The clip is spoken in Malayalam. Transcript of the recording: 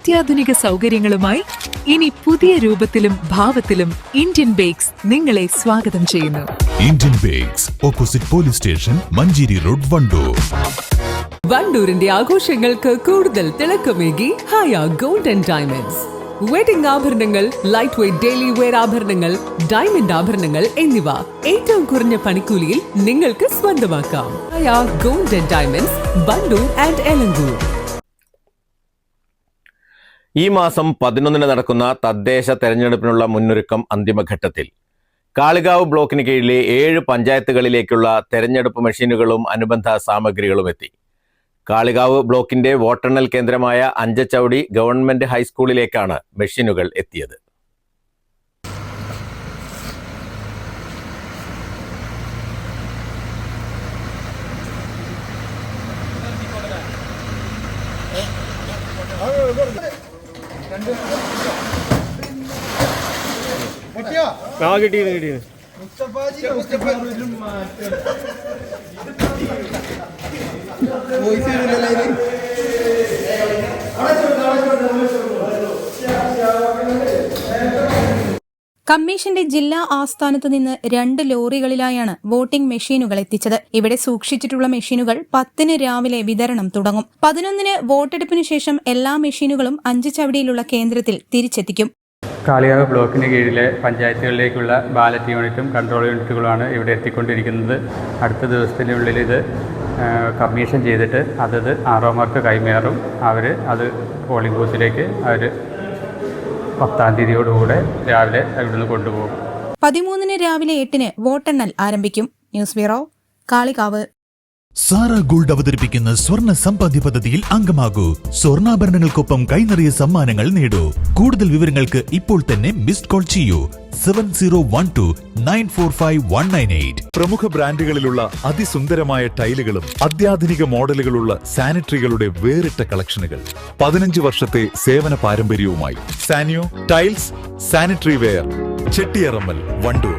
അത്യാധുനിക സൗകര്യങ്ങളുമായി ഇനി പുതിയ രൂപത്തിലും ഭാവത്തിലും ഇന്ത്യൻ ബേക്സ് നിങ്ങളെ സ്വാഗതം ചെയ്യുന്നു. Indian bakes, opposite police station, Manjeri road, Wandoor. വണ്ടൂരിന്റെ ആഘോഷങ്ങൾക്ക് കൂടുതൽ തിളക്കമേകി Haya gold and diamonds. Wedding ആഭരണങ്ങൾ, ലൈറ്റ് വെയ്റ്റ് ഡെയിലി വെയർ ആഭരണങ്ങൾ, ഡയമണ്ട് ആഭരണങ്ങൾ എന്നിവ ഏറ്റവും കുറഞ്ഞ പണിക്കൂലിയിൽ നിങ്ങൾക്ക് സ്വന്തമാക്കാം. Haya gold and diamonds, Wandoor and Elankur. ഈ മാസം 11 നടക്കുന്ന തദ്ദേശ തെരഞ്ഞെടുപ്പിനുള്ള മുന്നൊരുക്കം അന്തിമഘട്ടത്തിൽ. കാളികാവ് ബ്ലോക്കിന് കീഴിലെ 7 പഞ്ചായത്തുകളിലേക്കുള്ള തെരഞ്ഞെടുപ്പ് മെഷീനുകളും അനുബന്ധ സാമഗ്രികളും എത്തി. കാളികാവ് ബ്ലോക്കിന്റെ വോട്ടെണ്ണൽ കേന്ദ്രമായ അഞ്ചച്ചവടി ഗവൺമെന്റ് ഹൈസ്കൂളിലേക്കാണ് മെഷീനുകൾ എത്തിയത്. കമ്മീഷന്റെ ജില്ലാ ആസ്ഥാനത്ത് നിന്ന് 2 ലോറികളിലായാണ് വോട്ടിംഗ് മെഷീനുകൾ എത്തിച്ചത്. ഇവിടെ സൂക്ഷിച്ചിട്ടുള്ള മെഷീനുകൾ 10 രാവിലെ വിതരണം തുടങ്ങും. 11 വോട്ടെടുപ്പിന് ശേഷം എല്ലാ മെഷീനുകളും അഞ്ചച്ചവടിയിലുള്ള കേന്ദ്രത്തിൽ തിരിച്ചെത്തിക്കും. കാളികാവ് ബ്ലോക്കിന് കീഴിലെ പഞ്ചായത്തുകളിലേക്കുള്ള ബാലറ്റ് യൂണിറ്റും കൺട്രോൾ യൂണിറ്റുകളുമാണ് ഇവിടെ എത്തിക്കൊണ്ടിരിക്കുന്നത്. അടുത്ത ദിവസത്തിനുള്ളിൽ ഇത് കമ്മീഷൻ ചെയ്തിട്ട് അതത് ആർഒമാർക്ക് കൈമാറും. അവർ അത് പോളിംഗ് ബൂത്തിലേക്ക് അവർ 10-ാം തീയതിയോടുകൂടെ രാവിലെ ഇവിടുന്ന് കൊണ്ടുപോകും. 13 രാവിലെ 8 വോട്ടെണ്ണൽ ആരംഭിക്കും. News bureau, Kalikavu. Zara gold അവതരിപ്പിക്കുന്ന സ്വർണ്ണ സമ്പാദ്യ പദ്ധതിയിൽ അംഗമാകൂ. സ്വർണ്ണാഭരണങ്ങൾക്കൊപ്പം കൈനിറിയ സമ്മാനങ്ങൾ നേടൂ. കൂടുതൽ വിവരങ്ങൾക്ക് ഇപ്പോൾ തന്നെ മിസ്ഡ് കോൾ ചെയ്യൂ 7012945198. പ്രമുഖ ബ്രാൻഡുകളിലുള്ള അതിസുന്ദരമായ ടൈലുകളും അത്യാധുനിക മോഡലുകളുള്ള സാനിറ്ററികളുടെ വേറിട്ട കളക്ഷനുകൾ. 15 വർഷത്തെ സേവന പാരമ്പര്യവുമായി Sanio tiles, sanitary ware, Chettiyarammal, Wandoor.